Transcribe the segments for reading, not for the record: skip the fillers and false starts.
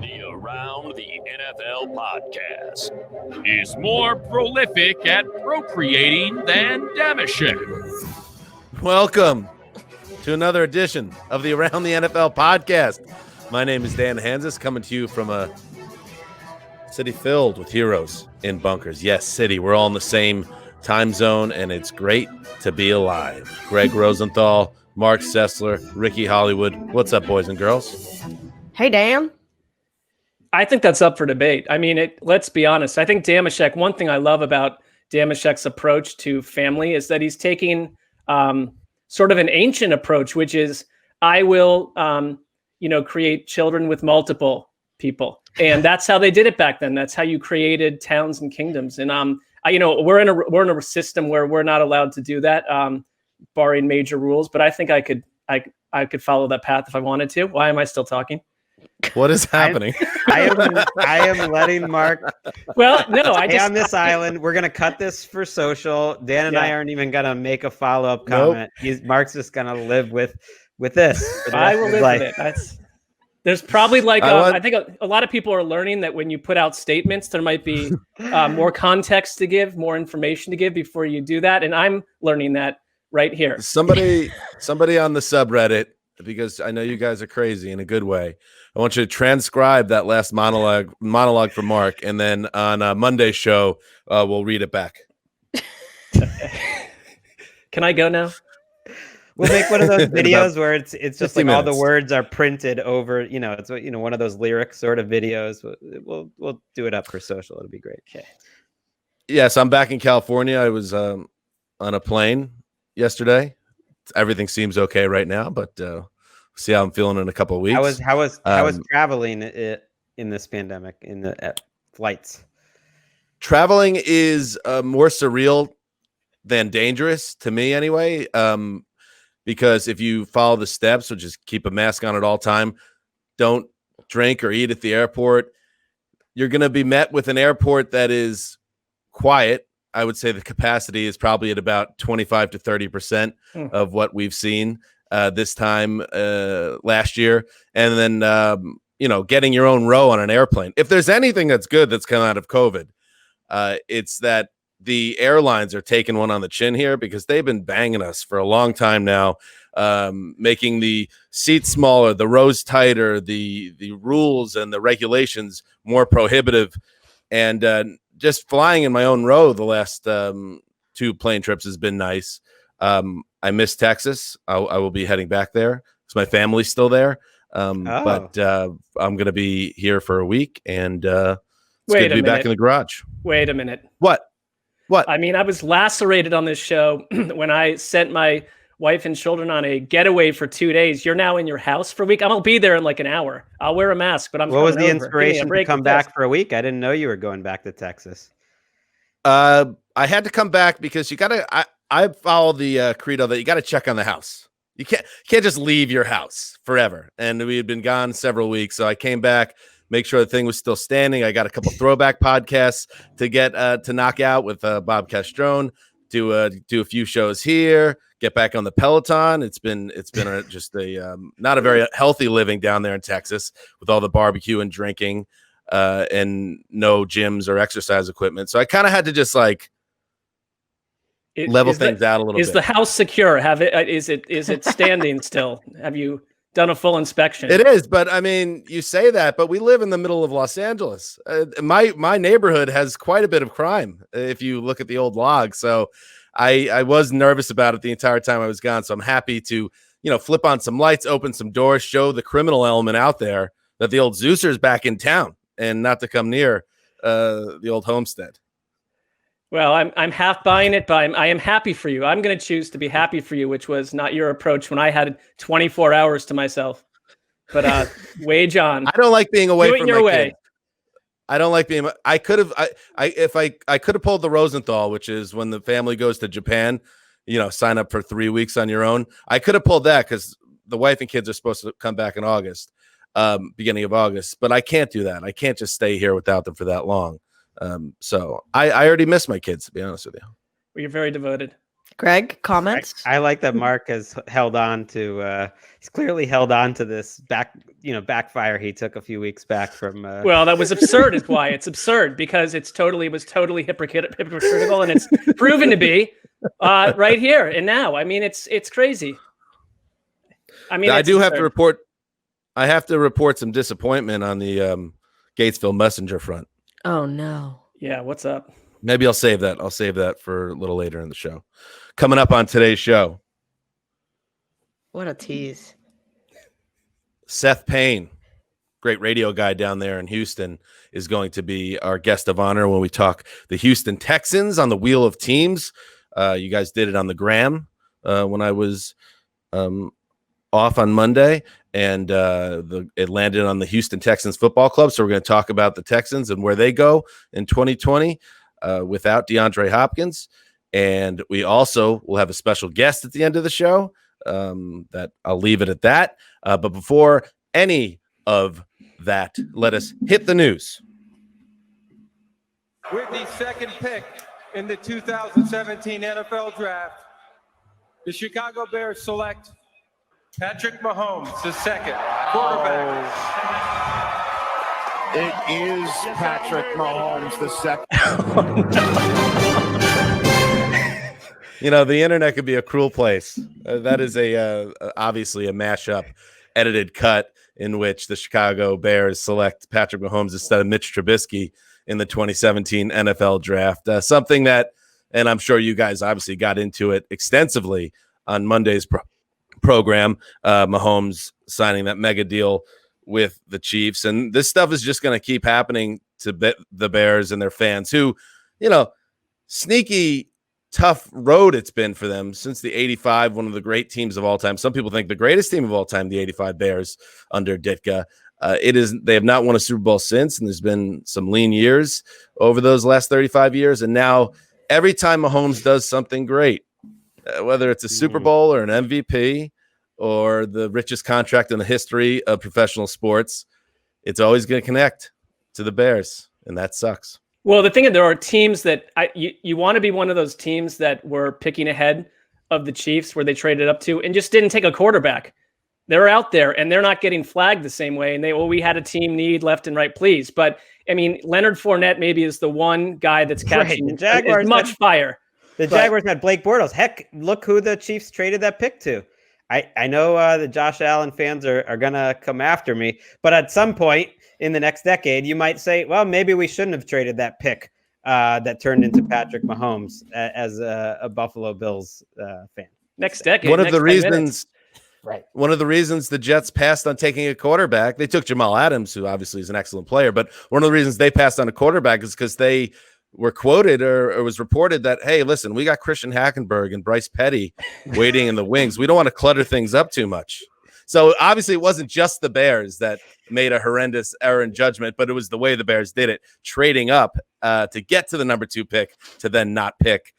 The Around the NFL podcast is more prolific at procreating than Damashek. Welcome to another edition of the Around the NFL podcast. My name is Dan Hansis, coming to you from a city filled with heroes in bunkers. Yes, city. We're all in the same time zone, and it's great to be alive. Greg Rosenthal, Mark Sessler, Ricky Hollywood. What's up, boys and girls? Hey, Dan. I think that's up for debate. I mean, let's be honest. I think Damashek, one thing I love about Damashek's approach to family is that he's taking sort of an ancient approach, which is I will, create children with multiple people. And that's how they did it back then. That's how you created towns and kingdoms. And, we're in a system where we're not allowed to do that, barring major rules. But I think I could follow that path if I wanted to. Why am I still talking? What is happening? I am letting Mark. Well, no, on this island. We're gonna cut this for social. Dan and I aren't even gonna make a follow-up comment. Mark's just gonna live with this. I will live with it. There's probably I think a lot of people are learning that when you put out statements, there might be more context to give, more information to give before you do that, and I'm learning that right here. Somebody on the subreddit, because I know you guys are crazy in a good way. I want you to transcribe that last monologue for Mark, and then on Monday's show, we'll read it back. Can I go now? We'll make one of those videos where it's just like minutes. all the words are printed over. It's one of those lyric sort of videos. We'll do it up for social. It'll be great. Okay. Yes, I'm back in California. I was on a plane yesterday. Everything seems okay right now, but see how I'm feeling in a couple of weeks. How was traveling in this pandemic in the flights? Traveling is more surreal than dangerous to me anyway. Because if you follow the steps, so just keep a mask on at all time, don't drink or eat at the airport, you're going to be met with an airport that is quiet. I would say the capacity is probably at about 25 to 30% of what we've seen this time last year. And then, getting your own row on an airplane. If there's anything that's good that's come out of COVID, it's that the airlines are taking one on the chin here, because they've been banging us for a long time now, making the seats smaller, the rows tighter, the rules and the regulations more prohibitive. And just flying in my own row the last 2 plane trips has been nice. I miss Texas. I will be heading back there because my family's still there. But I'm going to be here for a week, and it's good to be back in the garage. Wait a minute. What? I mean, I was lacerated on this show when I sent my wife and children on a getaway for 2 days. You're now in your house for a week. I'll be there in like an hour. I'll wear a mask, but I'm. What was the inspiration to come back for a week? I didn't know you were going back to Texas. I had to come back because you got to. I follow the credo that you got to check on the house. You can't just leave your house forever. And we had been gone several weeks, so I came back, make sure the thing was still standing. I got a couple throwback podcasts to get to knock out with Bob Castrone. Do a few shows here. Get back on the Peloton. It's been just a not a very healthy living down there in Texas with all the barbecue and drinking and no gyms or exercise equipment. So I kind of had to just level things out a little bit. Is the house secure? Is it standing still? Have you done a full inspection? It is, but I mean, you say that, but we live in the middle of Los Angeles. My neighborhood has quite a bit of crime if you look at the old logs. So I was nervous about it the entire time I was gone. So I'm happy to, flip on some lights, open some doors, show the criminal element out there that the old Zeuser's back in town and not to come near the old homestead. Well, I'm half buying it, but I am happy for you. I'm going to choose to be happy for you, which was not your approach when I had 24 hours to myself. But wage on. I don't like being away from your my way. kids. I don't like being. I could have. I could have pulled the Rosenthal, which is when the family goes to Japan. Sign up for 3 weeks on your own. I could have pulled that because the wife and kids are supposed to come back in August, beginning of August. But I can't do that. I can't just stay here without them for that long. So I already miss my kids, to be honest with you. Well, you're very devoted. Greg, comments? I like that Mark has held on to. He's clearly held on to this backfire he took a few weeks back from. Well, that was absurd. Is why it's absurd because was totally hypocritical, and it's proven to be right here and now. I mean, it's crazy. I mean, I do have absurd. to report. I have to report some disappointment on the Gatesville Messenger front. Oh no. Yeah, what's up? Maybe I'll save that. I'll save that for a little later in the show. Coming up on today's show, What a tease. Seth Payne, great radio guy down there in Houston, is going to be our guest of honor when we talk the Houston Texans on the Wheel of Teams. You guys did it on the Gram when I was off on Monday, and it landed on the Houston Texans Football Club. So we're going to talk about the Texans and where they go in 2020 without DeAndre Hopkins. And we also will have a special guest at the end of the show that I'll leave it at that. But before any of that, let us hit the news. With the second pick in the 2017 NFL Draft, the Chicago Bears select Patrick Mahomes, the second quarterback. It is Patrick Mahomes, the second. You know, the internet could be a cruel place. That is obviously a mashup, edited cut in which the Chicago Bears select Patrick Mahomes instead of Mitch Trubisky in the 2017 NFL Draft. Something that, and I'm sure you guys obviously got into it extensively on Monday's program, Mahomes signing that mega deal with the Chiefs. And this stuff is just going to keep happening to the Bears and their fans who, you know, sneaky tough road it's been for them since the 85, one of the great teams of all time. Some people think the greatest team of all time, the 85 Bears under Ditka. They have not won a Super Bowl since, and there's been some lean years over those last 35 years. And now every time Mahomes does something great, whether it's a Super Bowl or an MVP or the richest contract in the history of professional sports, it's always going to connect to the Bears, and that sucks. Well, the thing is, there are teams that you want to be one of those teams that were picking ahead of the Chiefs where they traded up to and just didn't take a quarterback. They're out there and they're not getting flagged the same way. And we had a team need left and right, please. But I mean, Leonard Fournette maybe is the one guy that's catching The Jaguars much fire. The Jaguars had Blake Bortles. Heck, look who the Chiefs traded that pick to. I know the Josh Allen fans are going to come after me, but at some point in the next decade, you might say, well, maybe we shouldn't have traded that pick that turned into Patrick Mahomes as a Buffalo Bills fan. Next decade. One of the reasons, minutes. Right. One of the reasons the Jets passed on taking a quarterback, they took Jamal Adams, who obviously is an excellent player, but one of the reasons they passed on a quarterback is because they were quoted or was reported that, hey, listen, we got Christian Hackenberg and Bryce Petty waiting in the wings. We don't want to clutter things up too much. So obviously it wasn't just the Bears that made a horrendous error in judgment, but it was the way the Bears did it, trading up to get to the number 2 pick to then not pick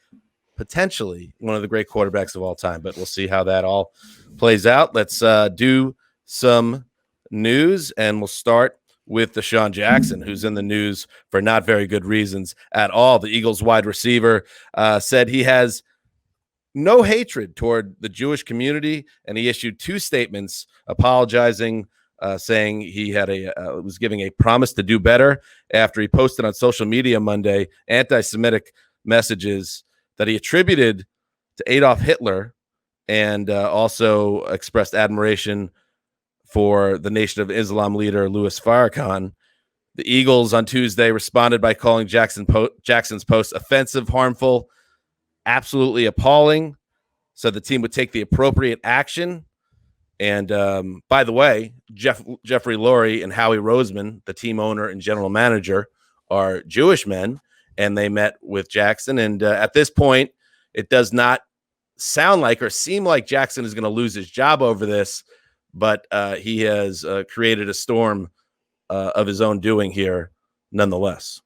potentially one of the great quarterbacks of all time. But we'll see how that all plays out. Let's do some news, and we'll start with DeSean Jackson, who's in the news for not very good reasons at all. The Eagles wide receiver said he has no hatred toward the Jewish community, and he issued 2 statements apologizing, saying he had was giving a promise to do better after he posted on social media Monday anti-Semitic messages that he attributed to Adolf Hitler, and also expressed admiration for the Nation of Islam leader Louis Farrakhan. The Eagles on Tuesday responded by calling Jackson's post offensive, harmful, absolutely appalling, so the team would take the appropriate action. And by the way, Jeffrey Lurie and Howie Roseman, the team owner and general manager, are Jewish men, and they met with Jackson. And at this point, it does not sound like or seem like Jackson is going to lose his job over this, but he has created a storm of his own doing here nonetheless.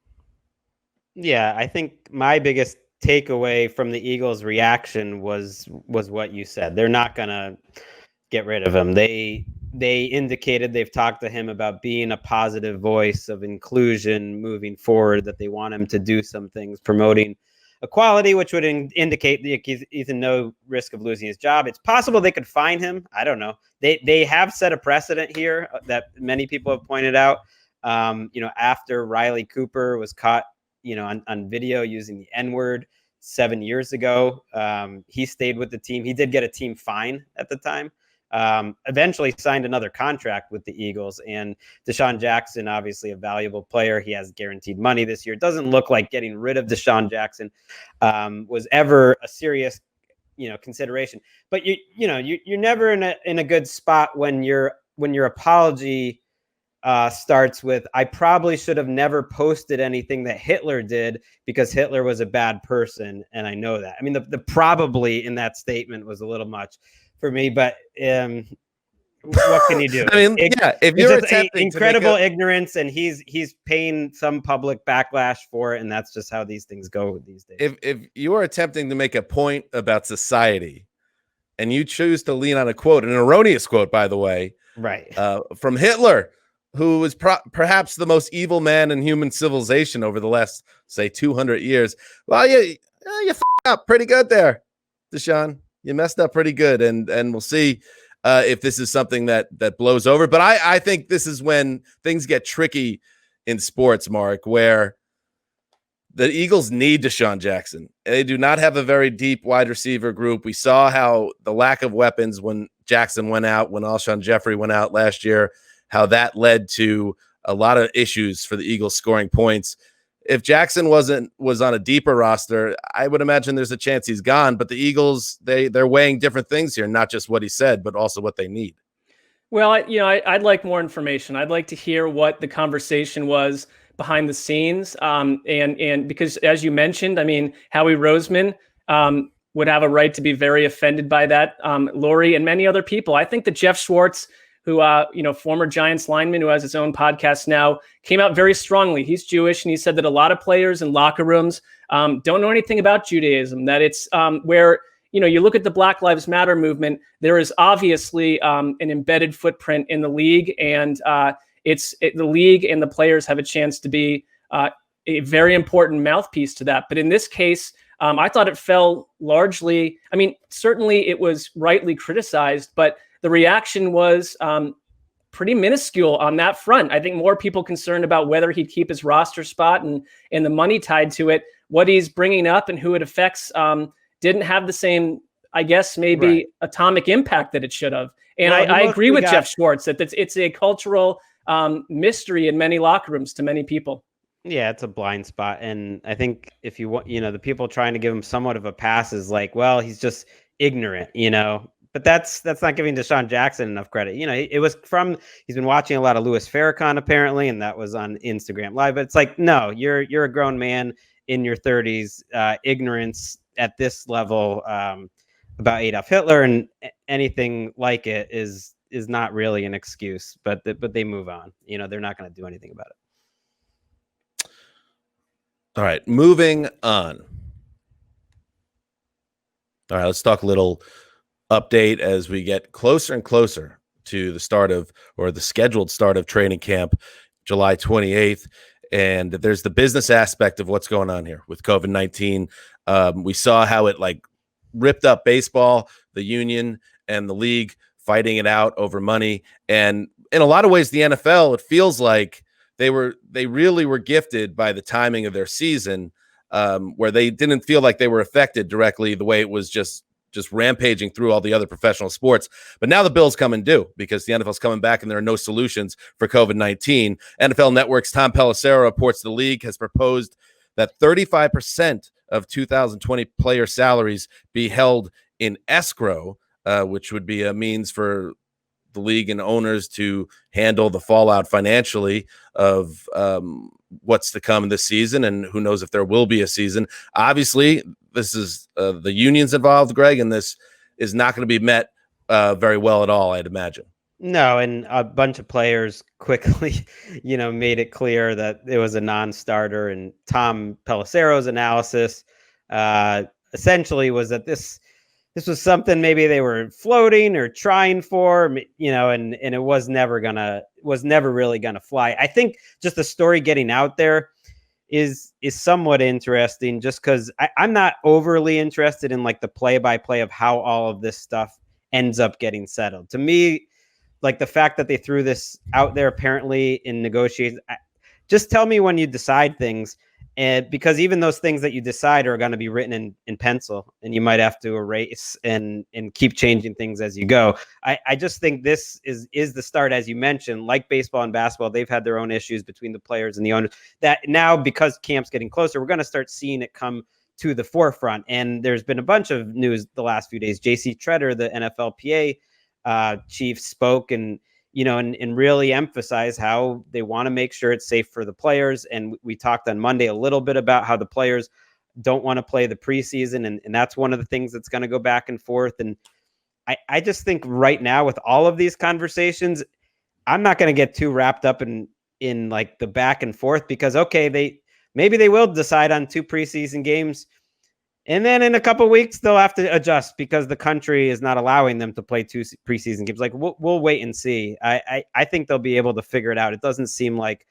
Yeah, I think my biggest takeaway from the Eagles' reaction was what you said. They're not going to get rid of him. They indicated they've talked to him about being a positive voice of inclusion moving forward, that they want him to do some things promoting equality, which would indicate that he's in no risk of losing his job. It's possible they could fine him. I don't know. They have set a precedent here that many people have pointed out. After Riley Cooper was caught, on video using the N-word 7 years ago, he stayed with the team. He did get a team fine at the time. Eventually signed another contract with the Eagles, and DeSean Jackson, obviously a valuable player. He has guaranteed money this year. It doesn't look like getting rid of DeSean Jackson was ever a serious, consideration. But you're never in a good spot when your apology starts with, I probably should have never posted anything that Hitler did because Hitler was a bad person, and I know that. I mean, the probably in that statement was a little much for me, but what can you do? I mean, if you're attempting incredible ignorance, and he's paying some public backlash for it, and that's just how these things go these days. If you are attempting to make a point about society, and you choose to lean on a quote, an erroneous quote, by the way, right, from Hitler, who was perhaps the most evil man in human civilization over the last, say, 200 years. Well, you f***ed up pretty good there, DeSean. You messed up pretty good, and we'll see if this is something that blows over. But I think this is when things get tricky in sports, Mark, where the Eagles need DeSean Jackson. They do not have a very deep wide receiver group. We saw how the lack of weapons when Jackson went out, when Alshon Jeffrey went out last year, how that led to a lot of issues for the Eagles scoring points. If Jackson was on a deeper roster, I would imagine there's a chance he's gone. But the Eagles, they're weighing different things here, not just what he said, but also what they need. Well, I'd like more information. I'd like to hear what the conversation was behind the scenes. And because, as you mentioned, I mean, Howie Roseman would have a right to be very offended by that. Lori and many other people. I think that Jeff Schwartz, who, former Giants lineman who has his own podcast now, came out very strongly. He's Jewish, and he said that a lot of players in locker rooms don't know anything about Judaism, that it's where, you look at the Black Lives Matter movement, there is obviously an embedded footprint in the league, and the league and the players have a chance to be a very important mouthpiece to that. But in this case, I thought it fell largely, certainly it was rightly criticized, but the reaction was pretty minuscule on that front. I think more people concerned about whether he'd keep his roster spot and the money tied to it, what he's bringing up and who it affects, didn't have the same, I guess, maybe atomic impact that it should have. And I agree with Jeff Schwartz that it's a cultural mystery in many locker rooms to many people. Yeah, it's a blind spot. And I think if you want, the people trying to give him somewhat of a pass is like, well, he's just ignorant, But that's not giving DeSean Jackson enough credit. He's been watching a lot of Louis Farrakhan apparently, and that was on Instagram Live. But it's like, no, you're a grown man in your 30s. Ignorance at this level about Adolf Hitler and anything like it is not really an excuse. But they move on. They're not going to do anything about it. All right, moving on. All right, let's talk a little update as we get closer and closer to the start of, or the scheduled start of, training camp, July 28th. And there's the business aspect of what's going on here with COVID-19. We saw how it ripped up baseball, the union and the league fighting it out over money. And in a lot of ways, the NFL, it feels like they really were gifted by the timing of their season, where they didn't feel like they were affected directly the way it was just rampaging through all the other professional sports. But now the bill's coming due because the NFL's coming back and there are no solutions for COVID-19. NFL Network's Tom Pelissero reports the league has proposed that 35% of 2020 player salaries be held in escrow, which would be a means for the league and owners to handle the fallout financially of what's to come this season, and who knows if there will be a season. Obviously, this is the unions involved, Greg, and this is not going to be met very well at all, I'd imagine. No, and a bunch of players quickly, made it clear that it was a non-starter. And Tom Pelissero's analysis essentially was that this was something maybe they were floating or trying for, and it was never really gonna fly. I think just the story getting out there is somewhat interesting, just because I'm not overly interested in like the play-by-play of how all of this stuff ends up getting settled. To me, like the fact that they threw this out there apparently in negotiations, just tell me when you decide things. And because even those things that you decide are going to be written in pencil, and you might have to erase and keep changing things as you go. I just think this is the start, as you mentioned, like baseball and basketball. They've had their own issues between the players and the owners, that now, because camp's getting closer, we're going to start seeing it come to the forefront. And there's been a bunch of news the last few days. JC Tretter, the NFLPA chief, spoke and really emphasize how they want to make sure it's safe for the players. And we talked on Monday a little bit about how the players don't want to play the preseason. And that's one of the things that's going to go back and forth. And I just think right now, with all of these conversations, I'm not going to get too wrapped up in like the back and forth, because, okay, maybe they will decide on 2 preseason games. And then in a couple of weeks, they'll have to adjust because the country is not allowing them to play 2 preseason games. Like we'll wait and see. I think they'll be able to figure it out. It doesn't seem like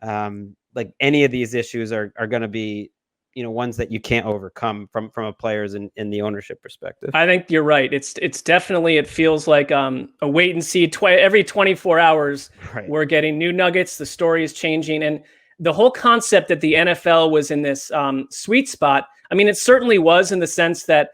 any of these issues are going to be, ones that you can't overcome from a players and the ownership perspective. I think you're right. It's definitely, it feels like a wait and see. Every 24 hours, right, we're getting new nuggets. The story is changing, and the whole concept that the NFL was in this sweet spot. I mean, it certainly was, in the sense that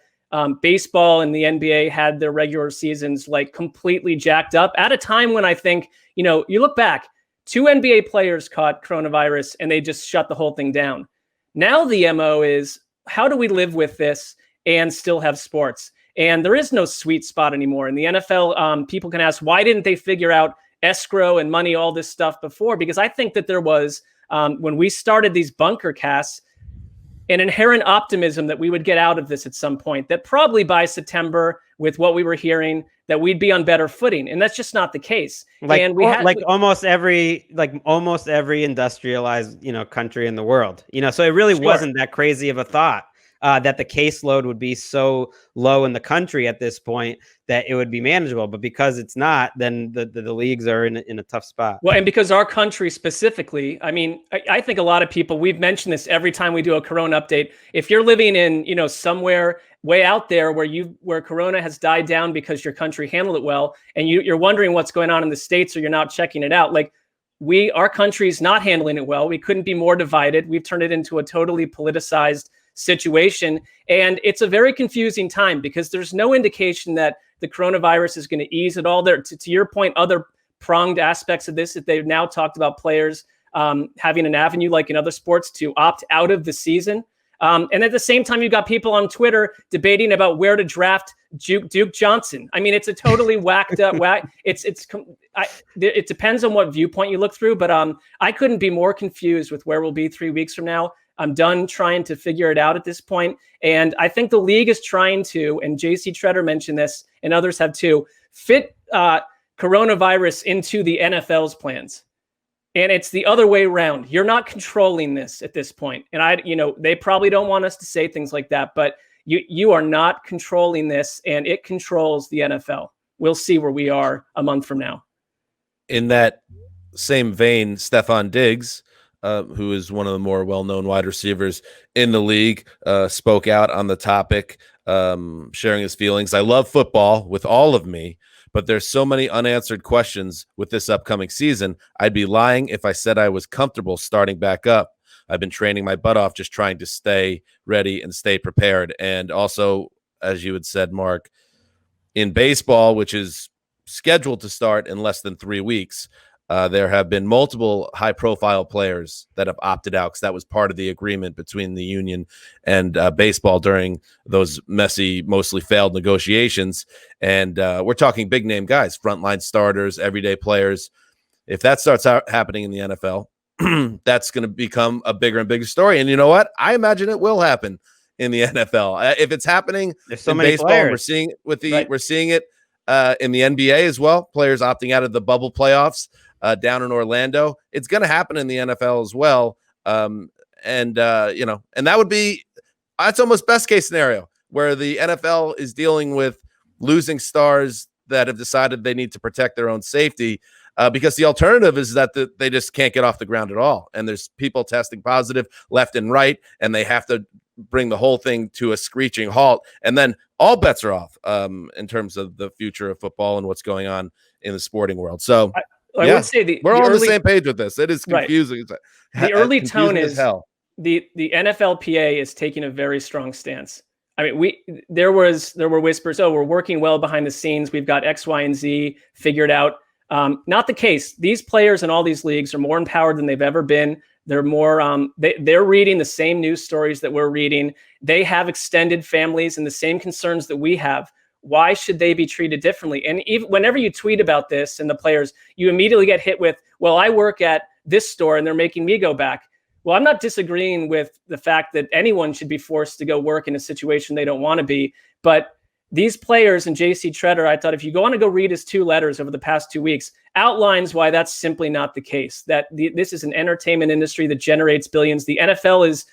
baseball and the NBA had their regular seasons like completely jacked up at a time when I think, you look back, 2 NBA players caught coronavirus and they just shut the whole thing down. Now the MO is, how do we live with this and still have sports? And there is no sweet spot anymore. In the NFL, people can ask, why didn't they figure out escrow and money, all this stuff before? Because I think that there was, when we started these bunker casts, an inherent optimism that we would get out of this at some point, that probably by September, with what we were hearing, that we'd be on better footing. And that's just not the case. And we had almost every industrialized, country in the world, so it really wasn't that crazy of a thought. That the caseload would be so low in the country at this point that it would be manageable. But because it's not, then the leagues are in a tough spot. Well, and because our country specifically, I mean, I think a lot of people, we've mentioned this every time we do a Corona update. If you're living in, somewhere way out there where Corona has died down because your country handled it well, and you're wondering what's going on in the States, or you're not checking it out, like, our country's not handling it well. We couldn't be more divided. We've turned it into a totally politicized situation. And it's a very confusing time, because there's no indication that the coronavirus is going to ease at all. There, to your point, other pronged aspects of this, that they've now talked about players having an avenue, like in other sports, to opt out of the season. And at the same time, you've got people on Twitter debating about where to draft Duke Johnson. I mean, it's a totally whacked up. It depends on what viewpoint you look through, but I couldn't be more confused with where we'll be 3 weeks from now. I'm done trying to figure it out at this point. And I think the league is trying to, and JC Tretter mentioned this, and others have too, fit coronavirus into the NFL's plans. And it's the other way around. You're not controlling this at this point. And they probably don't want us to say things like that, but you are not controlling this, and it controls the NFL. We'll see where we are a month from now. In that same vein, Stephon Diggs, who is one of the more well-known wide receivers in the league, spoke out on the topic, sharing his feelings. I love football with all of me, but there's so many unanswered questions with this upcoming season. I'd be lying if I said I was comfortable starting back up. I've been training my butt off, just trying to stay ready and stay prepared. And also, as you had said, Mark, in baseball, which is scheduled to start in less than 3 weeks, there have been multiple high-profile players that have opted out, because that was part of the agreement between the union and baseball during those messy, mostly failed negotiations. And we're talking big-name guys, frontline starters, everyday players. If that starts happening in the NFL, that's going to become a bigger and bigger story. And you know what? I imagine it will happen in the NFL. If it's happening in baseball, we're seeing it with we're seeing it in the NBA as well. Players opting out of the bubble playoffs down in Orlando. It's going to happen in the NFL as well. And that would be, that's almost best case scenario, where the NFL is dealing with losing stars that have decided they need to protect their own safety. because the alternative is that they just can't get off the ground at all. And there's people testing positive left and right, and they have to bring the whole thing to a screeching halt. And then all bets are off in terms of the future of football and what's going on in the sporting world. So I would say we're all on the same page with this. It is confusing. Right. The early tone is hell. The NFLPA is taking a very strong stance. I mean, there were whispers, oh, we're working well behind the scenes. We've got X, Y, and Z figured out. Not the case. These players in all these leagues are more empowered than they've ever been. They're more, they're reading the same news stories that we're reading. They have extended families and the same concerns that we have. Why should they be treated differently? And even whenever you tweet about this and the players, you immediately get hit with, well, I work at this store and they're making me go back. Well, I'm not disagreeing with the fact that anyone should be forced to go work in a situation they don't want to be. But these players and JC Treader, I thought if you want to go read his 2 letters over the past 2 weeks, outlines why that's simply not the case, that this is an entertainment industry that generates billions. The NFL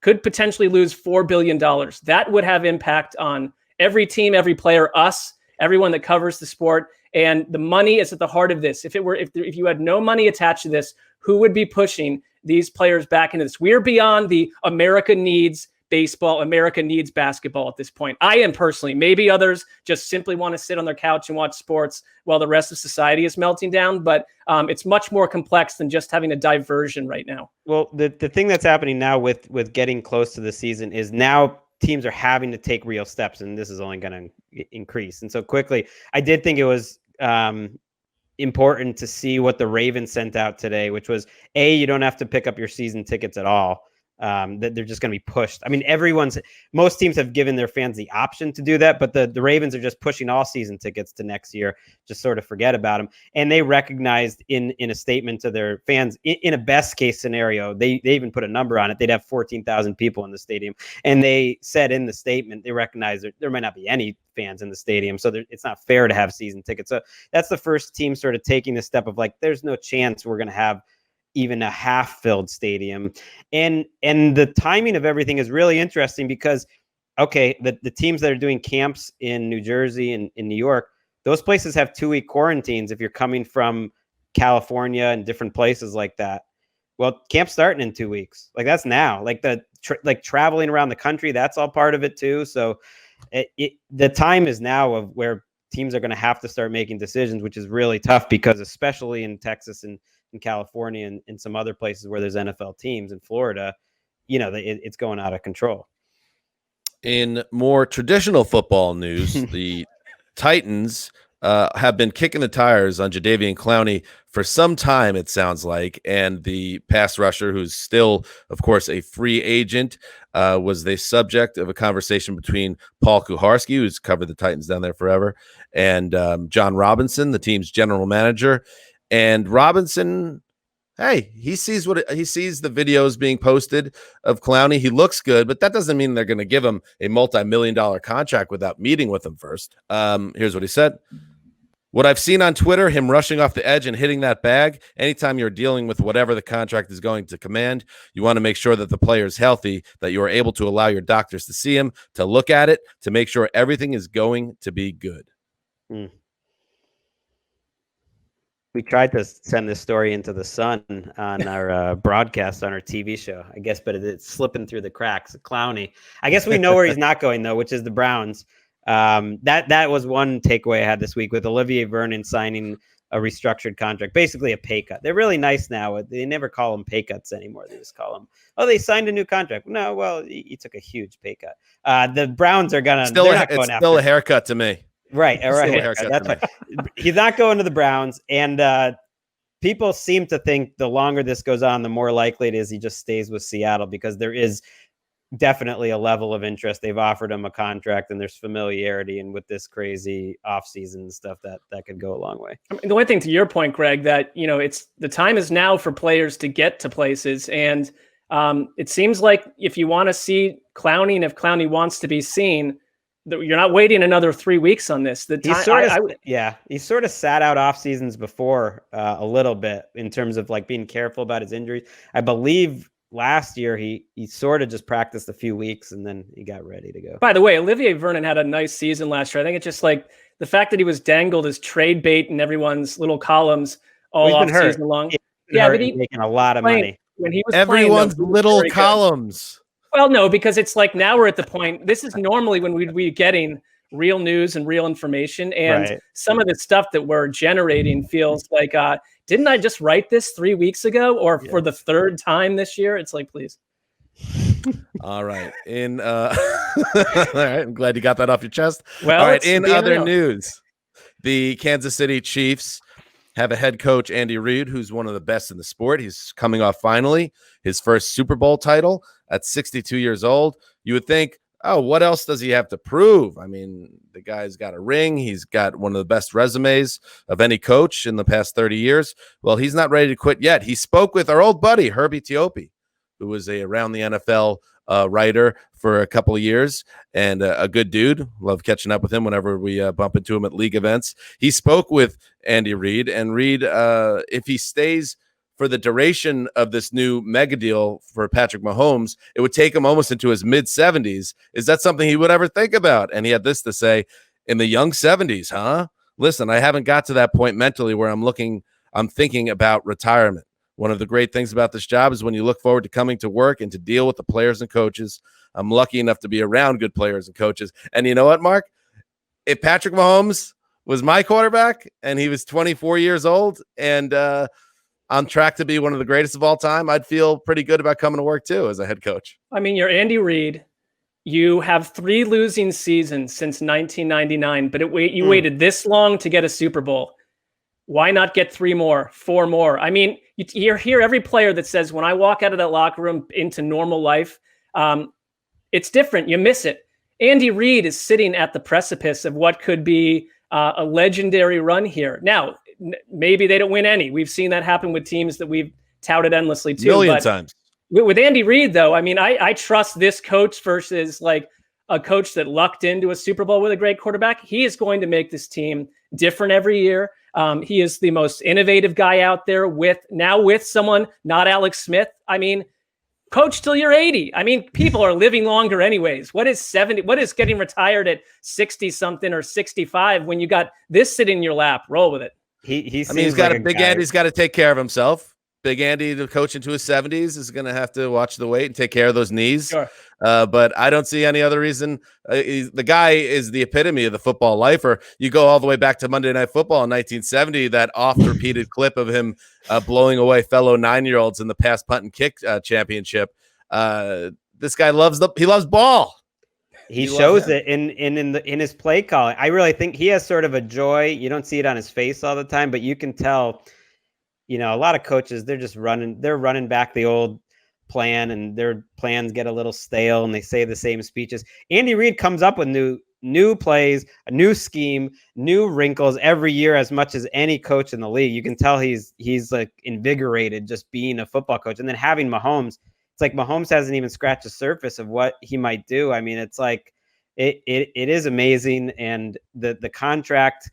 could potentially lose $4 billion. That would have impact on every team, every player, us, everyone that covers the sport. And the money is at the heart of this. If you had no money attached to this, who would be pushing these players back into this? We're beyond the America needs baseball, America needs basketball at this point. I am personally, maybe others just simply want to sit on their couch and watch sports while the rest of society is melting down. But it's much more complex than just having a diversion right now. Well, the thing that's happening now with getting close to the season is now teams are having to take real steps, and this is only going to increase. And so quickly, I did think it was important to see what the Ravens sent out today, which was you don't have to pick up your season tickets at all. That they're just going to be pushed. I mean, most teams have given their fans the option to do that, but the Ravens are just pushing all season tickets to next year, just sort of forget about them. And they recognized in a statement to their fans, in a best case scenario, they even put a number on it. They'd have 14,000 people in the stadium. And they said in the statement, they recognize there might not be any fans in the stadium. So it's not fair to have season tickets. So that's the first team sort of taking the step of like, there's no chance we're going to have even a half-filled stadium. And the timing of everything is really interesting because, okay, the teams that are doing camps in New Jersey and in New York, those places have 2-week quarantines if you're coming from California and different places like that. Well, camp's starting in 2 weeks. Like that's now. Like traveling around the country, that's all part of it too. So the time is now of where teams are going to have to start making decisions, which is really tough because especially in Texas and in California and some other places where there's NFL teams in Florida, it's going out of control. In more traditional football news, the Titans have been kicking the tires on Jadeveon Clowney for some time, it sounds like. And the pass rusher, who's still, of course, a free agent, was the subject of a conversation between Paul Kuharsky, who's covered the Titans down there forever, and John Robinson, the team's general manager. And Robinson, hey, he sees the videos being posted of Clowney. He looks good, but that doesn't mean they're going to give him a multi-million-dollar contract without meeting with him first. Here's what he said. What I've seen on Twitter, him rushing off the edge and hitting that bag, anytime you're dealing with whatever the contract is going to command, you want to make sure that the player is healthy, that you are able to allow your doctors to see him, to look at it, to make sure everything is going to be good. We tried to send this story into the Sun on our broadcast on our TV show, I guess, but it's slipping through the cracks. Clowney, I guess we know where he's not going though, which is the Browns. That was one takeaway I had this week with Olivier Vernon signing a restructured contract, basically a pay cut. They're really nice now. They never call them pay cuts anymore. They just call them, they signed a new contract. No, well, he took a huge pay cut. The Browns are gonna still a haircut to me. Right. All right. That's right. He's not going to the Browns. And people seem to think the longer this goes on, the more likely it is he just stays with Seattle because there is definitely a level of interest. They've offered him a contract and there's familiarity. And with this crazy offseason stuff, that could go a long way. I mean, the one thing to your point, Greg, that, it's the time is now for players to get to places. And it seems like if you want to see Clowney and if Clowney wants to be seen, you're not waiting another 3 weeks on this. He sort of sat out off seasons before a little bit in terms of like being careful about his injuries. I believe last year he sort of just practiced a few weeks and then he got ready to go. By the way, Olivier Vernon had a nice season last year. I think it's just like the fact that he was dangled as trade bait in everyone's little columns all off season long. Yeah, but he's making a lot of money. When he was everyone's playing, little columns. Well, no, because it's like now we're at the point. This is normally when we'd be getting real news and real information, and some of the stuff that we're generating feels like, didn't I just write this 3 weeks ago, or for the third time this year? It's like, please. All right. All right. I'm glad you got that off your chest. Well, all right. In other news, the Kansas City Chiefs have a head coach, Andy Reid, who's one of the best in the sport. He's coming off finally his first Super Bowl title at 62 years old. You would think, oh, what else does he have to prove? I mean, the guy's got a ring. He's got one of the best resumes of any coach in the past 30 years. Well, he's not ready to quit yet. He spoke with our old buddy, Herbie Teope, who was a around the NFL writer for a couple of years and a good dude. Love catching up with him whenever we bump into him at league events. He spoke with Andy Reid, and Reid, if he stays for the duration of this new mega deal for Patrick Mahomes, it would take him almost into his mid-70s. Is that something he would ever think about? And he had this to say, in the young 70s, huh? Listen, I haven't got to that point mentally where I'm thinking about retirement. One of the great things about this job is when you look forward to coming to work and to deal with the players and coaches. I'm lucky enough to be around good players and coaches. And you know what, Mark? If Patrick Mahomes was my quarterback and he was 24 years old and on track to be one of the greatest of all time, I'd feel pretty good about coming to work too as a head coach. I mean, you're Andy Reid. You have 3 losing seasons since 1999, but you waited this long to get a Super Bowl. Why not get 3 more, 4 more? I mean, you hear every player that says, when I walk out of that locker room into normal life, it's different. You miss it. Andy Reid is sitting at the precipice of what could be a legendary run here. Now, maybe they don't win any. We've seen that happen with teams that we've touted endlessly too. Million times. With Andy Reid, though, I mean, I trust this coach versus like a coach that lucked into a Super Bowl with a great quarterback. He is going to make this team different every year. He is the most innovative guy out there with someone, not Alex Smith. I mean, coach till you're 80. I mean, people are living longer anyways. What is 70? What is getting retired at 60 something or 65 when you got this sitting in your lap? Roll with it. He's got a big Andy's got to take care of himself. Big Andy, the coach into his 70s, is going to have to watch the weight and take care of those knees. Sure. But I don't see any other reason. The guy is the epitome of the football lifer. You go all the way back to Monday Night Football in 1970, that oft-repeated clip of him blowing away fellow 9-year-olds in the pass, punt, and kick championship. This guy loves ball. He shows it in his play calling. I really think he has sort of a joy. You don't see it on his face all the time, but you can tell. You know, a lot of coaches, they're just running back the old plan, and their plans get a little stale and they say the same speeches. Andy Reid comes up with new plays, a new scheme, new wrinkles every year as much as any coach in the league. You can tell he's like invigorated just being a football coach. And then having Mahomes, it's like Mahomes hasn't even scratched the surface of what he might do. I mean, it's like it is amazing. And the contract,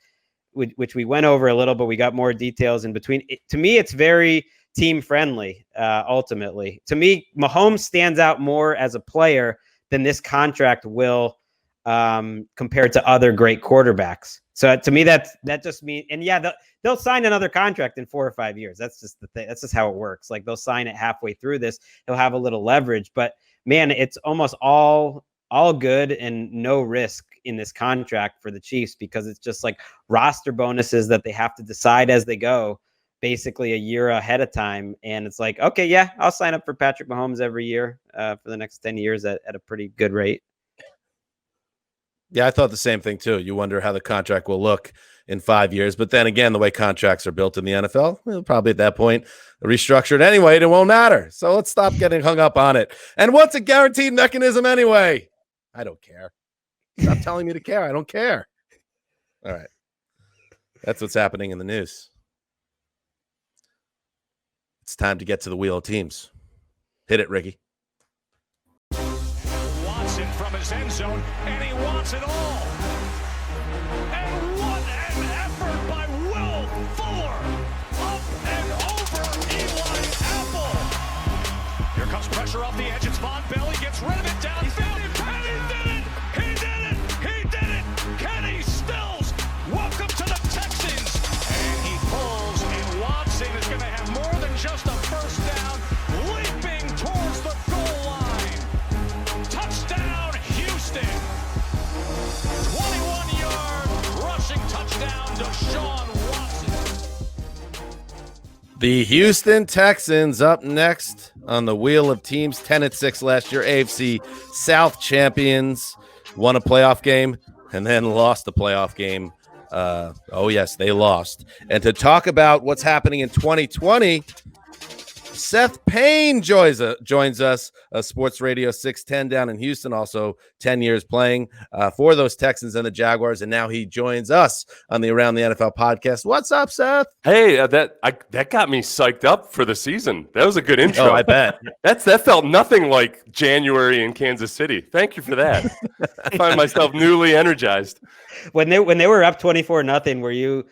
which we went over a little, but we got more details in between. To me, it's very team friendly. Ultimately, to me, Mahomes stands out more as a player than this contract will, compared to other great quarterbacks. So to me, that just means, and yeah, they'll sign another contract in 4 or 5 years. That's just the thing. That's just how it works. Like they'll sign it halfway through this. He'll have a little leverage, but man, it's almost all good and no risk in this contract for the Chiefs, because it's just like roster bonuses that they have to decide as they go, basically a year ahead of time. And it's like, okay, yeah, I'll sign up for Patrick Mahomes every year for the next 10 years at a pretty good rate. Yeah, I thought the same thing too. You wonder how the contract will look in 5 years. But then again, the way contracts are built in the NFL, well, probably at that point restructured anyway, and it won't matter. So let's stop getting hung up on it. And what's a guaranteed mechanism anyway? I don't care. Stop telling me to care. I don't care. All right. That's what's happening in the news. It's time to get to the wheel of teams. Hit it, Ricky. Watson from his end zone, and he wants it all. And what an effort by Will Fuller. Up and over Eli Apple. Here comes pressure off the edge. It's Von Bell. He gets rid of it downfield. And he did it. He did it. He did it. Kenny Stills The Houston Texans up next on the wheel of teams, 10-6 last year, AFC South champions, won a playoff game and then lost the playoff game. Oh, yes, they lost. And to talk about what's happening in 2020, Seth Payne joins us, Sports Radio 610 down in Houston, also 10 years playing for those Texans and the Jaguars, and now he joins us on the Around the NFL podcast. What's up, Seth? Hey, that got me psyched up for the season. That was a good intro. Oh, I bet. That felt nothing like January in Kansas City. Thank you for that. I find myself newly energized. When they were up 24-0,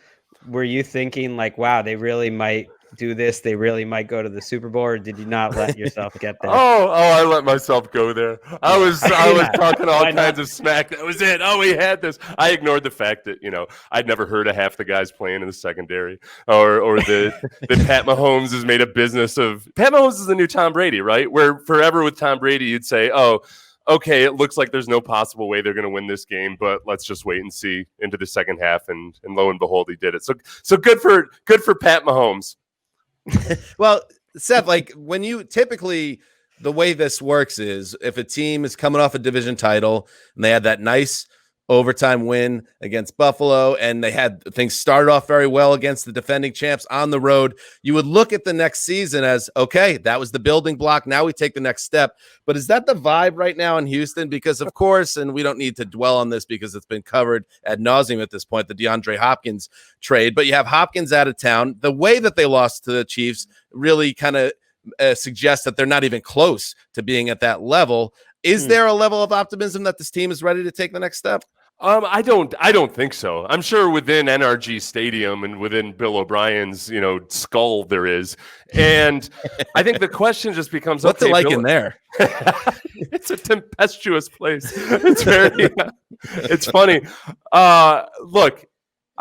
were you thinking like, wow, they really might do this, they really might go to the Super Bowl, or did you not let yourself get there? I let myself go there. I was talking all kinds of smack. That was it. Oh, we had this. I ignored the fact that, I'd never heard of half the guys playing in the secondary, or that Pat Mahomes has made a business of. Pat Mahomes is the new Tom Brady, right? Where forever with Tom Brady, you'd say, oh, okay, it looks like there's no possible way they're going to win this game, but let's just wait and see into the second half, and lo and behold, he did it. So good for Pat Mahomes. Well, Seth, like when you typically, the way this works is if a team is coming off a division title and they had that nice overtime win against Buffalo and they had things started off very well against the defending champs on the road, you would look at the next season as, okay, that was the building block. Now we take the next step. But is that the vibe right now in Houston? Because of course, and we don't need to dwell on this because it's been covered ad nauseum at this point, the DeAndre Hopkins trade, but you have Hopkins out of town. The way that they lost to the Chiefs really kind of suggests that they're not even close to being at that level. Is there a level of optimism that this team is ready to take the next step? I don't think so. I'm sure within NRG Stadium and within Bill O'Brien's, skull there is. And I think the question just becomes, what's it like in there? It's a tempestuous place. It's very, it's funny. Look,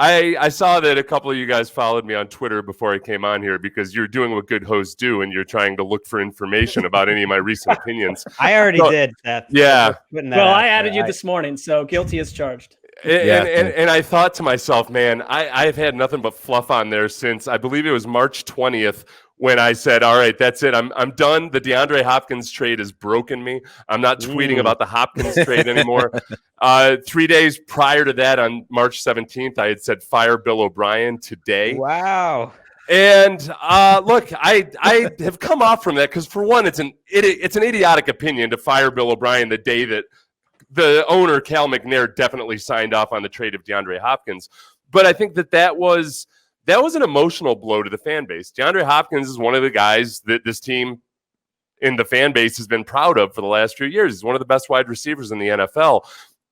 I saw that a couple of you guys followed me on Twitter before I came on here because you're doing what good hosts do and you're trying to look for information about any of my recent opinions. I already did, Seth. Yeah. Well, I added you this morning, so guilty as charged. And I thought to myself, man, I've had nothing but fluff on there since I believe it was March 20th when I said, all right, that's it. I'm done. The DeAndre Hopkins trade has broken me. I'm not tweeting about the Hopkins trade anymore. 3 days prior to that, on March 17th, I had said, fire Bill O'Brien today. Wow. And look, I have come off from that because, for one, it's an idiotic opinion to fire Bill O'Brien the day that the owner, Cal McNair, definitely signed off on the trade of DeAndre Hopkins. But I think that was an emotional blow to the fan base. DeAndre Hopkins is one of the guys that this team in the fan base has been proud of for the last few years. He's one of the best wide receivers in the NFL.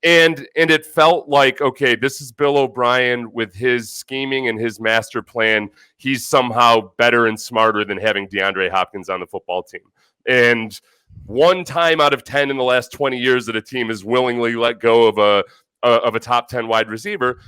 And it felt like, okay, this is Bill O'Brien with his scheming and his master plan. He's somehow better and smarter than having DeAndre Hopkins on the football team. And one time out of 10 in the last 20 years that a team has willingly let go of a top 10 wide receiver,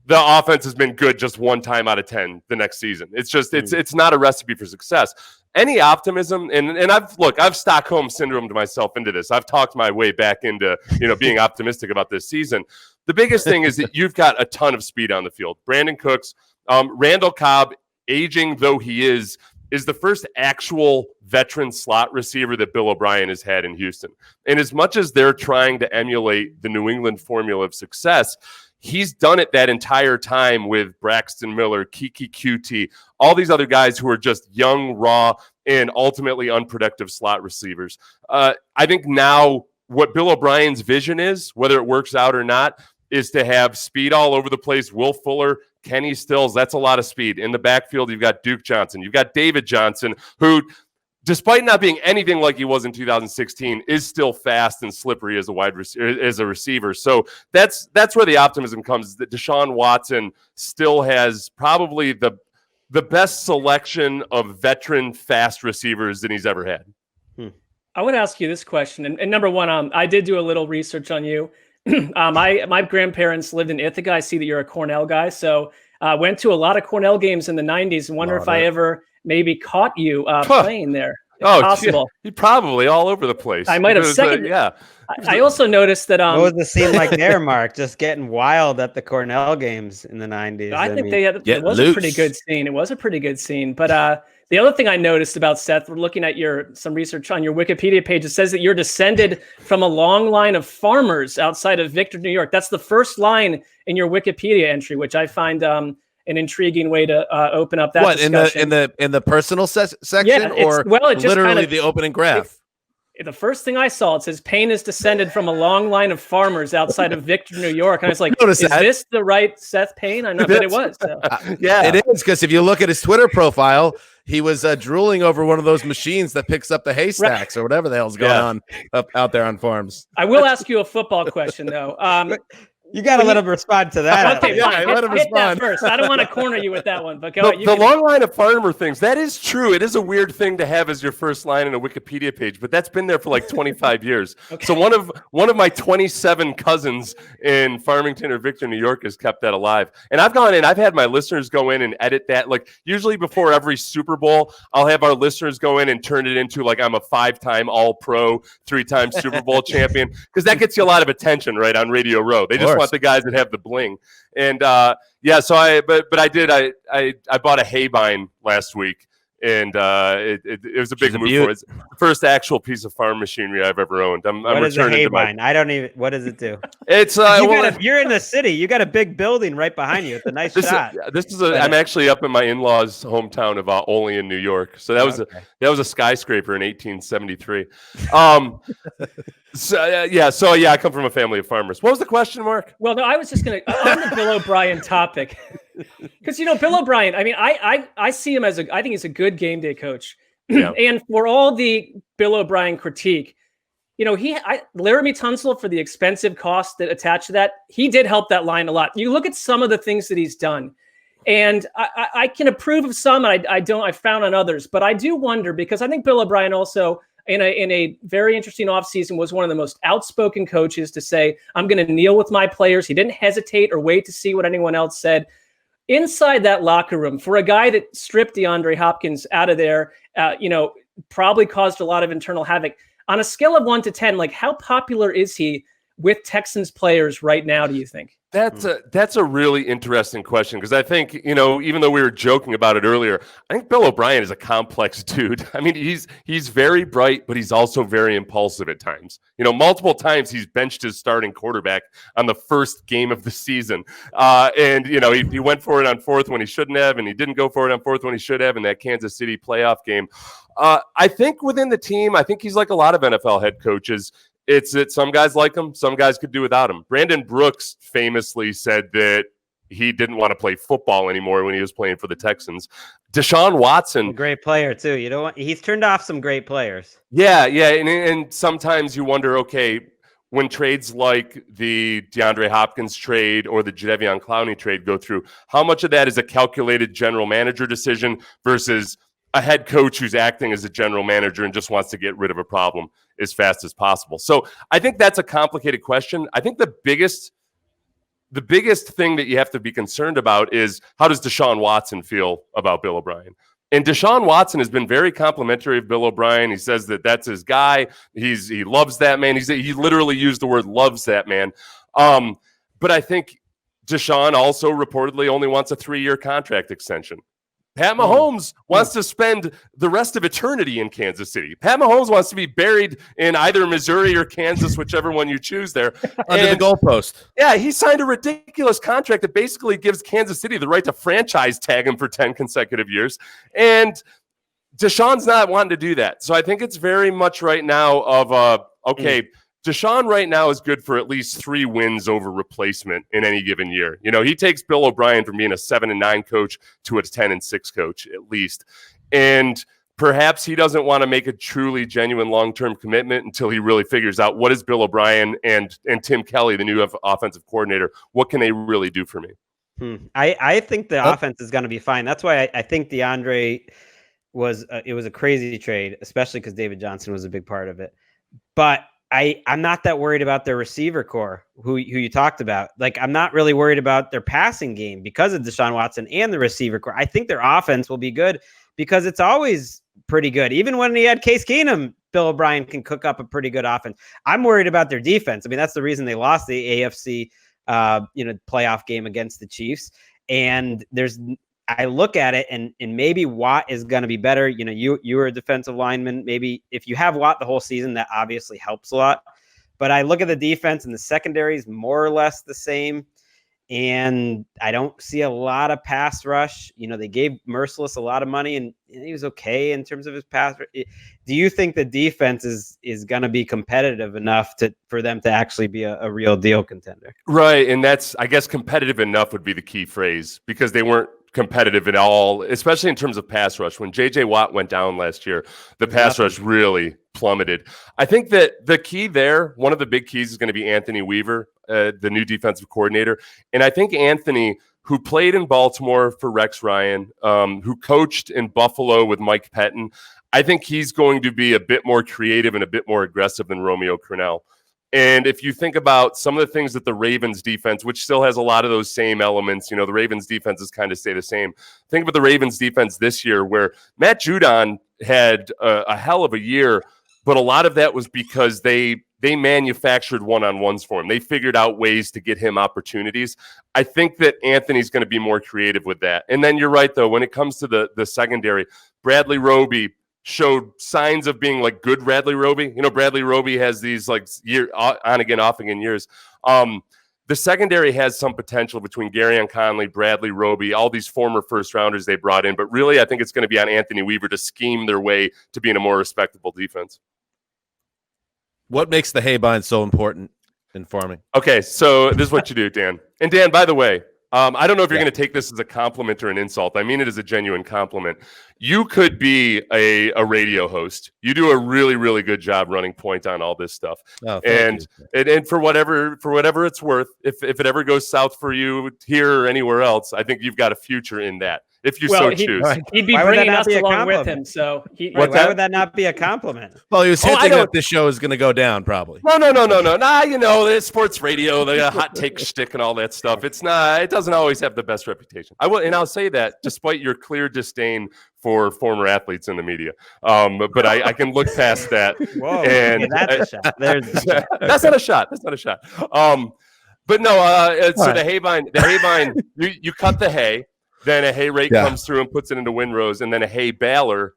the offense has been good just one time out of 10 the next season. It's just, it's not a recipe for success. Any optimism, and I've Stockholm syndromed myself into this. I've talked my way back into, being optimistic about this season. The biggest thing is that you've got a ton of speed on the field. Brandon Cooks, Randall Cobb, aging though he is the first actual veteran slot receiver that Bill O'Brien has had in Houston. And as much as they're trying to emulate the New England formula of success, he's done it that entire time with Braxton Miller, Kiki QT, all these other guys who are just young, raw, and ultimately unproductive slot receivers. I think now what Bill O'Brien's vision is, whether it works out or not, is to have speed all over the place. Will Fuller, Kenny Stills, that's a lot of speed. In the backfield, you've got Duke Johnson. You've got David Johnson, who, despite not being anything like he was in 2016, is still fast and slippery as a receiver. So that's where the optimism comes, that Deshaun Watson still has probably the best selection of veteran fast receivers that he's ever had. I would ask you this question. And number one, I did do a little research on you. My grandparents lived in Ithaca. I see that you're a Cornell guy. So I went to a lot of Cornell games in the 90s and wonder if I ever maybe caught you playing there. possible. He probably all over the place. I might have Because, seconded. yeah. I also noticed that. What was the scene like there, Mark? Just getting wild at the Cornell games in the 90s. I think mean, it was a pretty good scene. It was a pretty good scene. But the other thing I noticed about Seth, we're looking at some research on your Wikipedia page. It says that you're descended from a long line of farmers outside of Victor, New York. That's the first line in your Wikipedia entry, which I find an intriguing way to open up that discussion. in the personal section, Yeah, or it just literally kind of, the opening graph? The first thing I saw, it says Payne is descended from a long line of farmers outside of Victor, New York. And I was like, is this the right Seth Payne? I know, but it was. So. Yeah, it is, because if you look at his Twitter profile, he was drooling over one of those machines that picks up the haystacks or whatever the hell's going on out there on farms. I will ask you a football question, though. You got to let him respond to that. Okay, fine. Let him respond first. I don't want to corner you with that one, but go. The long line of farmer things, that is true. It is a weird thing to have as your first line in a Wikipedia page, but that's been there for like 25 years. Okay. So one of my 27 cousins in Farmington or Victor, New York has kept that alive. And I've had my listeners go in and edit that. Like usually before every Super Bowl, I'll have our listeners go in and turn it into like I'm a 5-time All-Pro, 3-time Super Bowl champion, because that gets you a lot of attention, right, on Radio Row. They just want the guys that have the bling. And so I bought a haybine last week, and it was a big move for it. It's the first actual piece of farm machinery I've ever owned. What is a haybine? I don't even. What does it do? It's you're in the city. You got a big building right behind you. It's a nice shot. I'm actually up in my in-laws' hometown of Olean, New York. So that was a skyscraper in 1873. I come from a family of farmers. What was the question, Mark? Well, no, I was just going to on the Bill O'Brien topic, because Bill O'Brien. I mean, I see him as I think he's a good game day coach, and for all the Bill O'Brien critique, Laramie Tunsil, for the expensive cost that attached to that, he did help that line a lot. You look at some of the things that he's done, and I can approve of some, and I found on others, but I do wonder, because I think Bill O'Brien also, in a very interesting offseason, was one of the most outspoken coaches to say, I'm going to kneel with my players. He didn't hesitate or wait to see what anyone else said. Inside that locker room, for a guy that stripped DeAndre Hopkins out of there, probably caused a lot of internal havoc. On a scale of 1 to 10, like, how popular is he with Texans players right now, do you think? That's a really interesting question, because I think, even though we were joking about it earlier, I think Bill O'Brien is a complex dude. I mean, he's very bright, but he's also very impulsive at times. Multiple times he's benched his starting quarterback on the first game of the season. He went for it on fourth when he shouldn't have, and he didn't go for it on fourth when he should have in that Kansas City playoff game. I think within the team, I think he's like a lot of NFL head coaches. It's that some guys like him, some guys could do without him. Brandon Brooks famously said that he didn't want to play football anymore when he was playing for the Texans. Deshaun Watson, a great player too. He's turned off some great players. Yeah, and sometimes you wonder, okay, when trades like the DeAndre Hopkins trade or the Jadeveon Clowney trade go through, how much of that is a calculated general manager decision versus a head coach who's acting as a general manager and just wants to get rid of a problem as fast as possible? So I think that's a complicated question. I think the biggest thing that you have to be concerned about is, how does Deshaun Watson feel about Bill O'Brien? And Deshaun Watson has been very complimentary of Bill O'Brien. He says that that's his guy. He loves that man. He literally used the word loves that man. But I think Deshaun also reportedly only wants a 3-year contract extension. Pat Mahomes wants to spend the rest of eternity in Kansas City. Pat Mahomes wants to be buried in either Missouri or Kansas, whichever one you choose there. Under the goalpost. Yeah, he signed a ridiculous contract that basically gives Kansas City the right to franchise tag him for 10 consecutive years. And Deshaun's not wanting to do that. So I think it's very much right now of, Deshaun right now is good for at least 3 wins over replacement in any given year. He takes Bill O'Brien from being a 7-9 coach to a 10-6 coach at least. And perhaps he doesn't want to make a truly genuine long-term commitment until he really figures out what is Bill O'Brien and Tim Kelly, the new offensive coordinator, what can they really do for me? I think the offense is going to be fine. That's why I think DeAndre was a crazy trade, especially because David Johnson was a big part of it. But I'm not that worried about their receiver core, who you talked about. Like, I'm not really worried about their passing game because of Deshaun Watson and the receiver core. I think their offense will be good because it's always pretty good. Even when he had Case Keenum, Bill O'Brien can cook up a pretty good offense. I'm worried about their defense. I mean, that's the reason they lost the AFC, playoff game against the Chiefs. And I look at it and maybe Watt is going to be better. You were a defensive lineman. Maybe if you have Watt the whole season, that obviously helps a lot. But I look at the defense and the secondary is more or less the same. And I don't see a lot of pass rush. They gave Merciless a lot of money and he was okay in terms of his pass. Do you think the defense is going to be competitive enough for them to actually be a real deal contender? Right. And I guess competitive enough would be the key phrase, because they weren't competitive at all, especially in terms of pass rush. When JJ Watt went down last year, the pass rush really plummeted. I think that the key there, one of the big keys is going to be Anthony Weaver, the new defensive coordinator. And I think Anthony, who played in Baltimore for Rex Ryan, who coached in Buffalo with Mike Pettin, I think he's going to be a bit more creative and a bit more aggressive than Romeo Crennel. And if you think about some of the things that the Ravens defense, which still has a lot of those same elements, the Ravens defenses kind of stay the same. Think about the Ravens defense this year, where Matt Judon had a hell of a year, but a lot of that was because they manufactured one-on-ones for him. They figured out ways to get him opportunities. I think that Anthony's going to be more creative with that. And then you're right, though, when it comes to the secondary, Bradley Roby showed signs of being like good Bradley Roby. Bradley Roby has these like on again, off again years. The secondary has some potential between Garyon Conley, Bradley Roby, all these former first rounders they brought in. But really, I think it's going to be on Anthony Weaver to scheme their way to being a more respectable defense. What makes the haybind so important in farming? Okay, so this is what you do, Dan. And Dan, by the way, I don't know if you're going to take this as a compliment or an insult. I mean it as a genuine compliment. You could be a radio host. You do a really, really good job running point on all this stuff. Oh, and for whatever it's worth, if it ever goes south for you here or anywhere else, I think you've got a future in that. If you choose. He'd be bringing us along with him. So why would that not be a compliment? Well, he was hinting that this show is going to go down, probably. No. It's sports radio, the hot take shtick and all that stuff. It's not. It doesn't always have the best reputation. I'll say that despite your clear disdain for former athletes in the media, but I can look past that. Whoa, and that's a shot. That's not a shot. That's not a shot. But no. So the haybind, you cut the hay. Then a hay rake comes through and puts it into windrows, and then a hay baler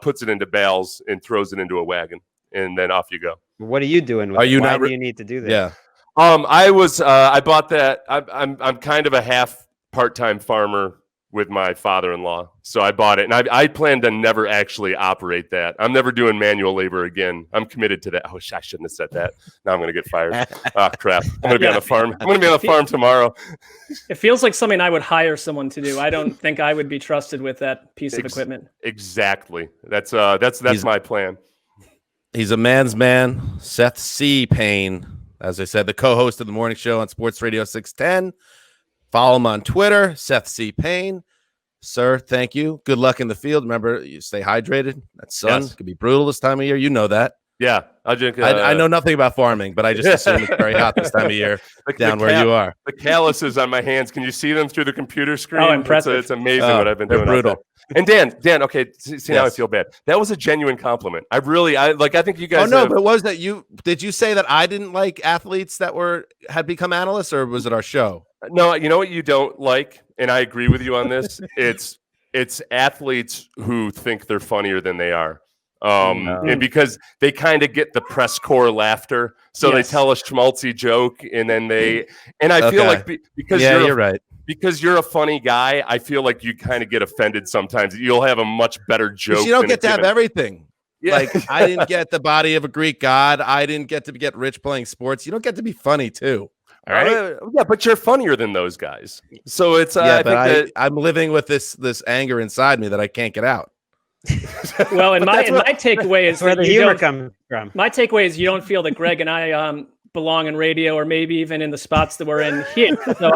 puts it into bales and throws it into a wagon, and then off you go. What are you doing with it? Why do you need to do that? Yeah. I bought that. I'm kind of a half part-time farmer with my father-in-law, so I bought it, and I plan to never actually operate that. I'm never doing manual labor again. I'm committed to that. Oh, I shouldn't have said that. Now I'm going to get fired. Oh, crap. I'm going to be on the farm. I'm going to be on the farm tomorrow. It feels like something I would hire someone to do. I don't think I would be trusted with that piece of equipment. Exactly. That's my plan. He's a man's man, Seth C. Payne. As I said, the co-host of the morning show on Sports Radio 610. Follow him on Twitter, Seth C. Payne. Sir, thank you. Good luck in the field. Remember, you stay hydrated. That sun could be brutal this time of year. You know that. Yeah. I'll drink, I know nothing about farming, but I just assume it's very hot this time of year down where you are. The calluses on my hands. Can you see them through the computer screen? Oh, impressive. It's amazing what I've been doing. Brutal. And Dan, okay, see now I feel bad. That was a genuine compliment. I think you guys. Oh no, but was that you? Did you say that I didn't like athletes that had become analysts, or was it our show? No, you know what you don't like, and I agree with you on this. It's athletes who think they're funnier than they are. And because they kind of get the press corps laughter, so they tell a schmaltzy joke, and then I feel like because you're right. Because you're a funny guy, I feel like you kind of get offended sometimes. You'll have a much better joke. You don't get to have everything. Yeah. Like I didn't get the body of a Greek god. I didn't get to get rich playing sports. You don't get to be funny too. All right. Yeah, but you're funnier than those guys. So it's I'm living with this anger inside me that I can't get out. Well, and my takeaway is where the humor comes from. My takeaway is you don't feel that Greg and I belong in radio, or maybe even in the spots that we're in here. So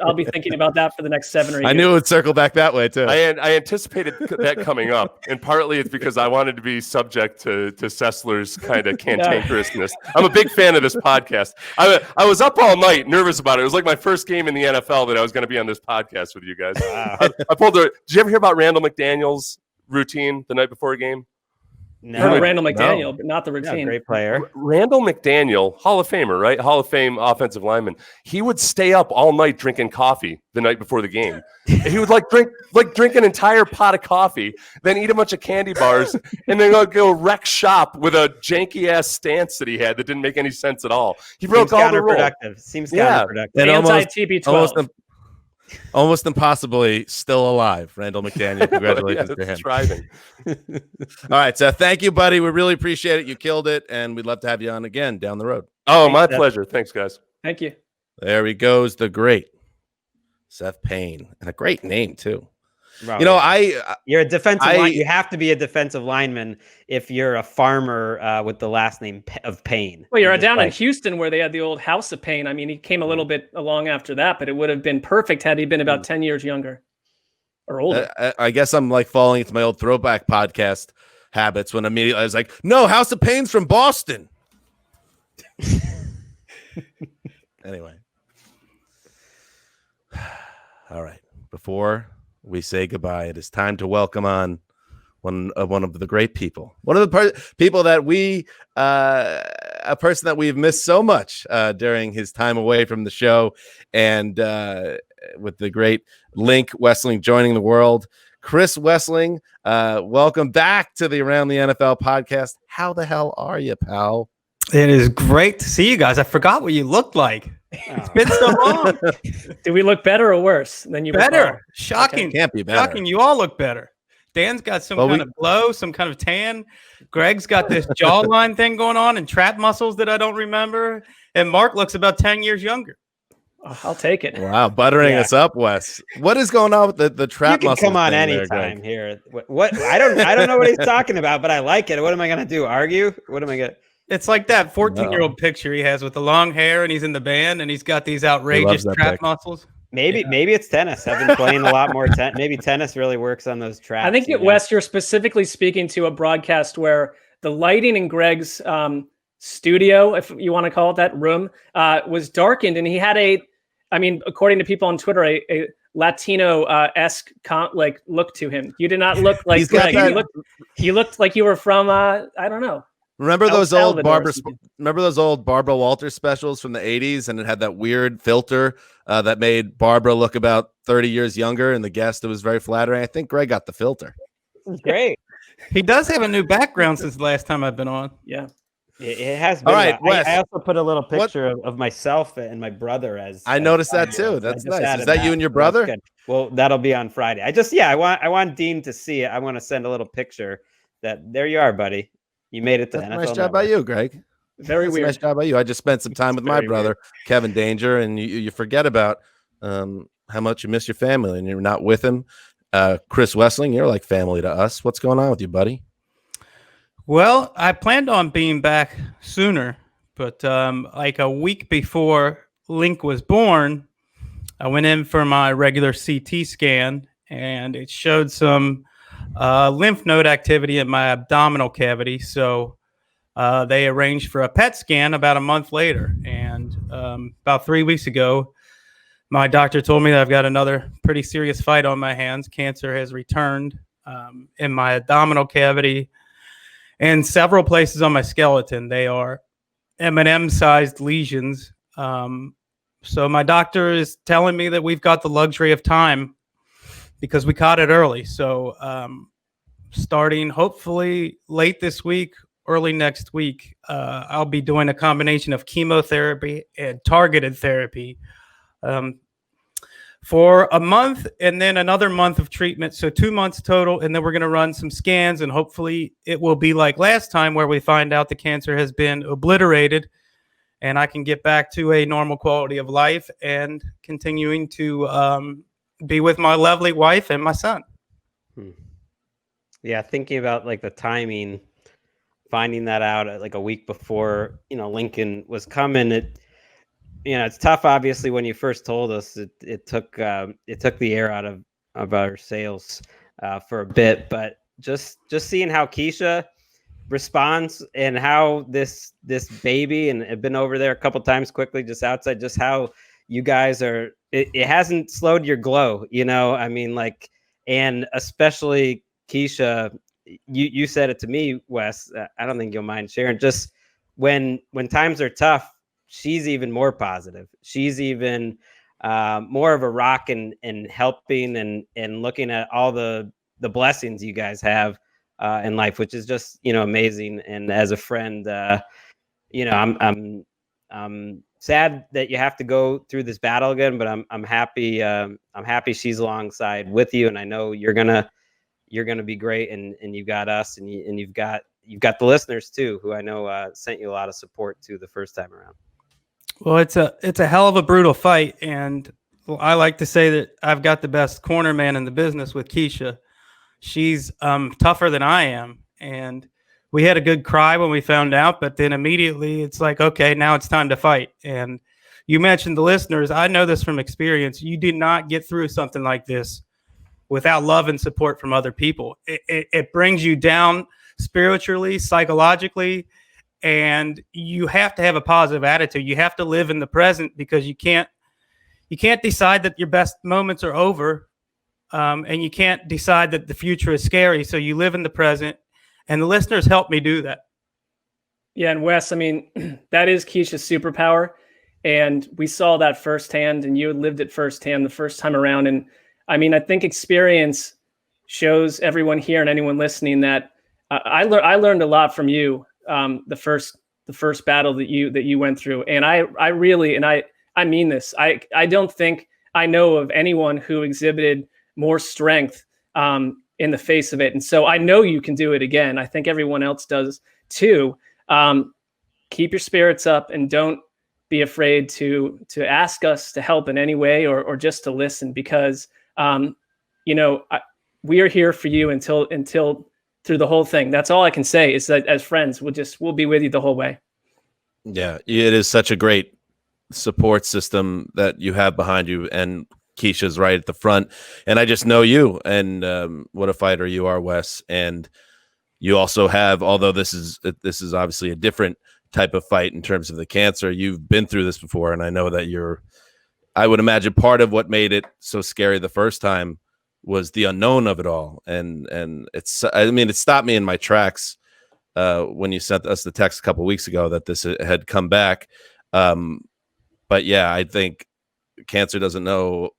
I'll be thinking about that for the next 7 or 8 years. I knew it would circle back that way too. I anticipated that coming up, and partly it's because I wanted to be subject to Sessler's kind of cantankerousness. I'm a big fan of this podcast. I was up all night nervous about it. It was like my first game in the NFL that I was going to be on this podcast with you guys. Wow. I pulled did you ever hear about Randall McDaniels routine the night before a game? No, Randall McDaniel, but not the yeah, routine. great player. Randall McDaniel, Hall of Famer, right? Hall of Fame offensive lineman. He would stay up all night drinking coffee the night before the game. He would drink an entire pot of coffee, then eat a bunch of candy bars, and then go wreck shop with a janky ass stance that he had that didn't make any sense at all. He broke all the rules. Seems counterproductive. And Anti-TB12. Almost impossibly still alive, Randall McDaniel. Congratulations to him. Thriving. All right, so thank you, buddy. We really appreciate it. You killed it, and we'd love to have you on again down the road. Oh, my pleasure. Thanks, guys. Thank you. There he goes, the great Seth Payne, and a great name too. Wow, you know, you're a defensive line. You have to be a defensive lineman if you're a farmer with the last name of Payne. Well, you're down in Houston where they had the old House of Payne. I mean, he came a little bit along after that, but it would have been perfect had he been about 10 years younger or older. I guess I'm like falling into my old throwback podcast habits when immediately I was like, no, House of Payne's from Boston. Anyway. All right. Before we say goodbye, it is time to welcome on one of the great people. One of the people that a person that we've missed so much during his time away from the show, and with the great Link Wessling joining the world, Chris Wessling. Welcome back to the Around the NFL podcast. How the hell are you, pal? It is great to see you guys. I forgot what you looked like. It's been so long. Do we look better or worse than you? Better. Recall? Shocking. Okay. Can't be better. Shocking. You all look better. Dan's got some kind of glow, some kind of tan. Greg's got this jawline thing going on and trap muscles that I don't remember. And Mark looks about 10 years younger. Oh, I'll take it. Wow, buttering us up, Wes. What is going on with the trap muscles? Come on anytime here. What? I don't know what he's talking about, but I like it. What am I gonna do? Argue? What am I gonna? It's like that 14-year-old picture he has with the long hair, and he's in the band, and he's got these outrageous trap muscles. Maybe it's tennis. I've been playing a lot more tennis. Maybe tennis really works on those traps. I think, Wes, you're specifically speaking to a broadcast where the lighting in Greg's studio, if you want to call it that, room, was darkened, and he had according to people on Twitter, a Latino-esque look to him. You did not look like Greg. You looked like you were from I don't know. Remember those old Barbara Walters specials from the 80s, and it had that weird filter that made Barbara look about 30 years younger, and the guest, it was very flattering. I think Greg got the filter. Great. He does have a new background since the last time I've been on. Yeah. It has been. All right, I also put a little picture of myself and my brother as. I noticed that too. That's nice. Is that you and your brother? Well, that'll be on Friday. I want Dean to see it. I want to send a little picture that there you are, buddy. You made it to That's NFL. a nice job by you, Greg. Very weird. Nice job by you. I just spent some time with my brother, Kevin Danger, and you forget about how much you miss your family, and you're not with him. Chris Wessling, you're like family to us. What's going on with you, buddy? Well, I planned on being back sooner, but like a week before Link was born, I went in for my regular CT scan, and it showed some lymph node activity in my abdominal cavity. So they arranged for a PET scan about a month later. And about 3 weeks ago, my doctor told me that I've got another pretty serious fight on my hands. Cancer has returned in my abdominal cavity and several places on my skeleton. They are M&M-sized lesions. So my doctor is telling me that we've got the luxury of time because we caught it early. So starting hopefully late this week, early next week, I'll be doing a combination of chemotherapy and targeted therapy for a month, and then another month of treatment. So 2 months total. And then we're going to run some scans, and hopefully it will be like last time where we find out the cancer has been obliterated and I can get back to a normal quality of life and continuing to be with my lovely wife and my son. Yeah, thinking about like the timing, finding that out like a week before, Lincoln was coming. It's tough. Obviously, when you first told us, it took the air out of our sails for a bit. But just seeing how Keisha responds and how this baby, and I've been over there a couple times quickly, just outside, just how you guys are. It hasn't slowed your glow, and especially Keisha, you said it to me, Wes. I don't think you'll mind sharing. Just when times are tough, she's even more positive. She's even more of a rock in helping and looking at all the blessings you guys have in life, which is just, amazing. And as a friend, I'm sad that you have to go through this battle again, but I'm happy. I'm happy she's alongside with you, and I know you're gonna be great. And you've got us, and you've got the listeners too, who I know sent you a lot of support too the first time around. Well, it's a hell of a brutal fight, and I like to say that I've got the best corner man in the business with Keisha. She's tougher than I am, and we had a good cry when we found out, but then immediately it's like, okay, now it's time to fight. And you mentioned the listeners. I know this from experience. You did not get through something like this without love and support from other people. It brings you down spiritually, psychologically, and you have to have a positive attitude. You have to live in the present, because you can't decide that your best moments are over, and you can't decide that the future is scary. So you live in the present, and the listeners help me do that. Yeah, and Wes, I mean, that is Keisha's superpower, and we saw that firsthand, and you lived it firsthand the first time around. And I mean, I think experience shows everyone here and anyone listening that I learned a lot from you. The first battle that you went through, and I really, and I mean this, I don't think I know of anyone who exhibited more strength in the face of it. And so I know you can do it again. I think everyone else does too. Keep your spirits up, and don't be afraid to ask us to help in any way, or just to listen, because we are here for you until through the whole thing. That's all I can say, is that as friends, we'll be with you the whole way. Yeah, it is such a great support system that you have behind you, and Keisha's right at the front. And I just know you, and what a fighter you are, Wes. And you also have, although this is obviously a different type of fight in terms of the cancer, you've been through this before, and I know that I would imagine part of what made it so scary the first time was the unknown of it all. And it stopped me in my tracks when you sent us the text a couple of weeks ago that this had come back. But yeah, I think cancer doesn't know.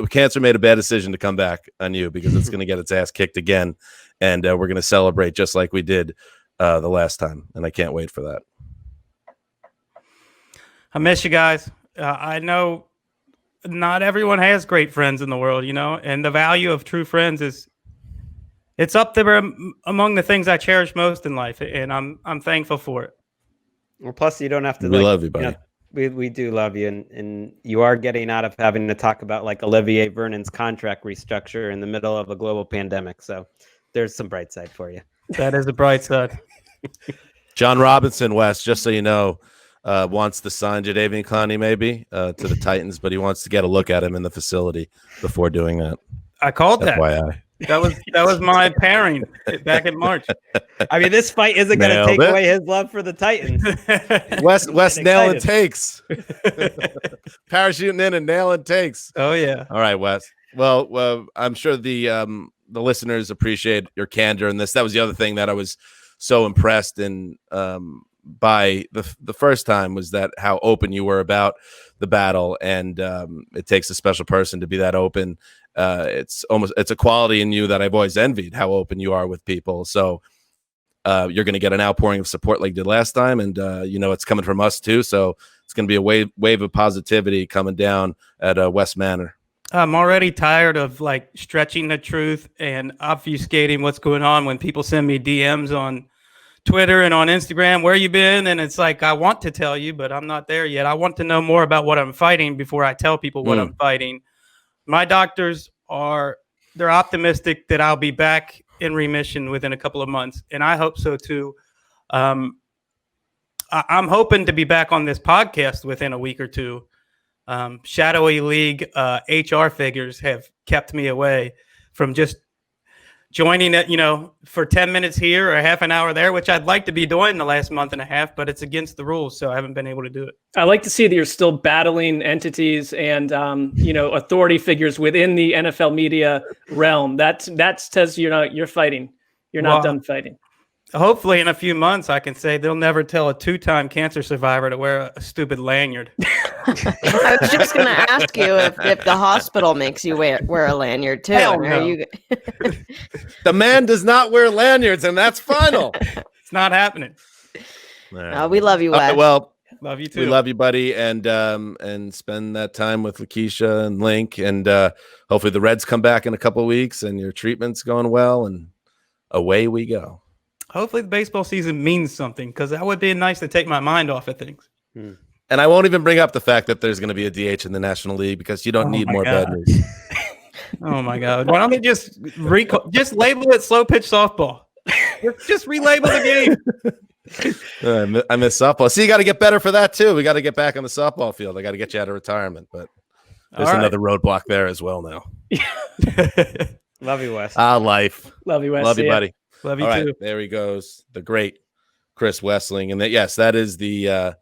Cancer made a bad decision to come back on you, because it's going to get its ass kicked again, and we're going to celebrate just like we did the last time, and I can't wait for that. I miss you guys. I know not everyone has great friends in the world, and the value of true friends it's up there among the things I cherish most in life, and I'm thankful for it. Well, plus you don't have to. We love you, buddy. We do love you, and you are getting out of having to talk about like Olivier Vernon's contract restructure in the middle of a global pandemic. So there's some bright side for you. That is a bright side. John Robinson, Wes, just so you know, wants to sign Jadeveon Clowney maybe to the Titans, but he wants to get a look at him in the facility before doing that. I called that. FYI. That was my pairing back in March. I mean, this fight isn't going to take away his love for the Titans. Wes nailing takes. Parachuting in and nailing takes. Oh yeah. All right, Wes. Well, I'm sure the listeners appreciate your candor in this. That was the other thing that I was so impressed in by the first time, was that how open you were about the battle, and it takes a special person to be that open. It's a quality in you that I've always envied, how open you are with people. So you're going to get an outpouring of support like you did last time, and it's coming from us too. So it's going to be a wave of positivity coming down at West Manor. I'm already tired of like stretching the truth and obfuscating what's going on when people send me DMs on Twitter and on Instagram. Where you been? And it's like, I want to tell you, but I'm not there yet. I want to know more about what I'm fighting before I tell people what I'm fighting. My doctors they're optimistic that I'll be back in remission within a couple of months, and I hope so too. I'm hoping to be back on this podcast within a week or two. Shadowy League HR figures have kept me away from just joining it, for 10 minutes here or half an hour there, which I'd like to be doing the last month and a half, but it's against the rules, so I haven't been able to do it. I like to see that you're still battling entities and authority figures within the NFL media realm. That says you're fighting. You're not done fighting. Hopefully in a few months I can say they'll never tell a 2-time cancer survivor to wear a stupid lanyard. I was just going to ask you if the hospital makes you wear a lanyard too. Hell no. The man does not wear lanyards, and that's final. It's not happening. We love you, Wes. Well, love you too. We love you, buddy, and spend that time with Lakeisha and Link, and hopefully the Reds come back in a couple of weeks, and your treatment's going well, and away we go. Hopefully the baseball season means something, because that would be nice to take my mind off of things. And I won't even bring up the fact that there's going to be a DH in the National League, because you don't need more bad news. Oh my God! Why don't they just label it slow pitch softball? Just relabel the game. I miss softball. See, you got to get better for that too. We got to get back on the softball field. I got to get you out of retirement, but there's another roadblock there as well now. Love you, Wes. Life. Love you, Wes. Love you, buddy. Love you All too. right, there he goes, the great Chris Wessling, and that is the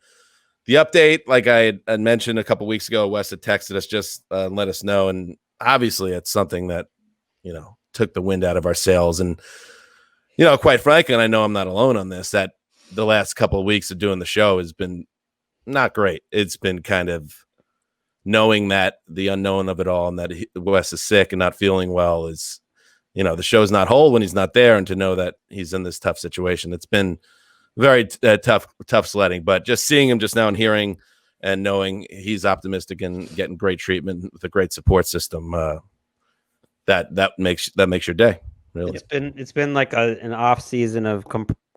update. Like I had mentioned a couple weeks ago, Wes had texted us just let us know, and obviously it's something that took the wind out of our sails, and quite frankly, and I know I'm not alone on this, that the last couple of weeks of doing the show has been not great. It's been kind of knowing that the unknown of it all, and that Wes is sick and not feeling well is. The show's not whole when he's not there, and to know that he's in this tough situation, it's been very tough sledding. But just seeing him just now and hearing and knowing he's optimistic and getting great treatment with a great support system, that makes your day. Really, it's been like an off season of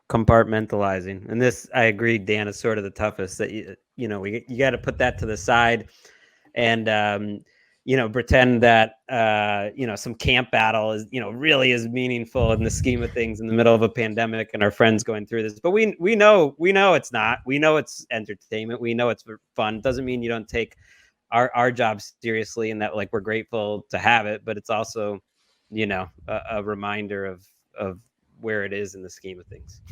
compartmentalizing, and this, I agree, Dan, is sort of the toughest. That you got to put that to the side, and pretend that, some camp battle is, really is meaningful in the scheme of things in the middle of a pandemic and our friends going through this. But we know it's not. We know it's entertainment. We know it's fun. Doesn't mean you don't take our job seriously, and that, like, we're grateful to have it. But it's also, a reminder of where it is in the scheme of things.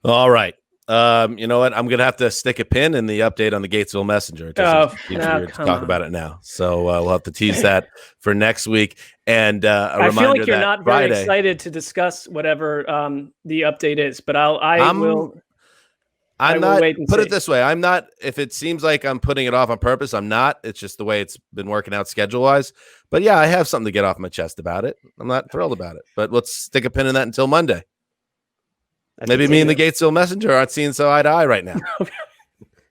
All right. You know what? I'm gonna have to stick a pin in the update on the Gatesville Messenger. It just seems weird to talk about it now, so we'll have to tease that for next week. And I feel like you're not very excited to discuss whatever the update is, but I will. I'm not. Put it this way: I'm not. If it seems like I'm putting it off on purpose, I'm not. It's just the way it's been working out schedule-wise. But yeah, I have something to get off my chest about it. I'm not thrilled about it, but let's stick a pin in that until Monday. Maybe me and the Gatesville Messenger aren't seeing so eye to eye right now.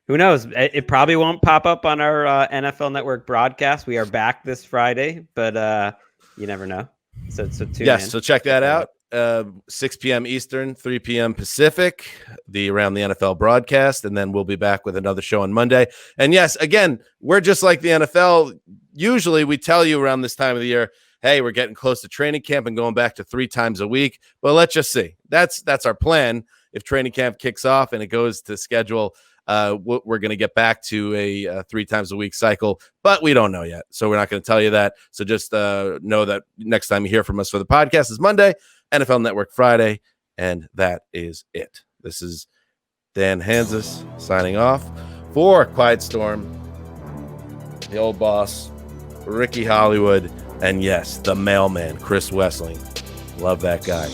Who knows? It probably won't pop up on our NFL Network broadcast. We are back this Friday, but you never know. So tune in. So check that out. 6 p.m. Eastern, 3 p.m. Pacific, the Around the NFL broadcast, and then we'll be back with another show on Monday. And yes, again, we're just like the NFL. Usually we tell you around this time of the year, hey, we're getting close to training camp and going back to 3 times a week. Well, let's just see. That's our plan. If training camp kicks off and it goes to schedule, we're going to get back to a 3 times a week cycle, but we don't know yet. So we're not going to tell you that. So just know that next time you hear from us for the podcast is Monday, NFL Network Friday, and that is it. This is Dan Hansis signing off for Quiet Storm, the old boss, Ricky Hollywood, and yes, the mailman, Chris Wessling. Love that guy.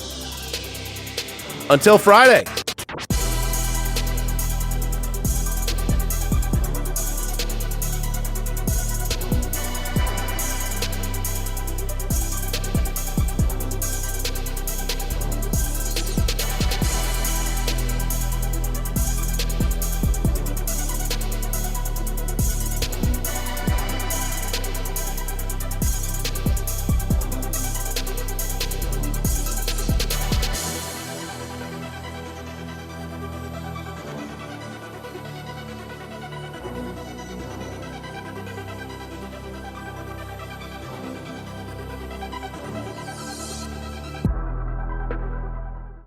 Until Friday.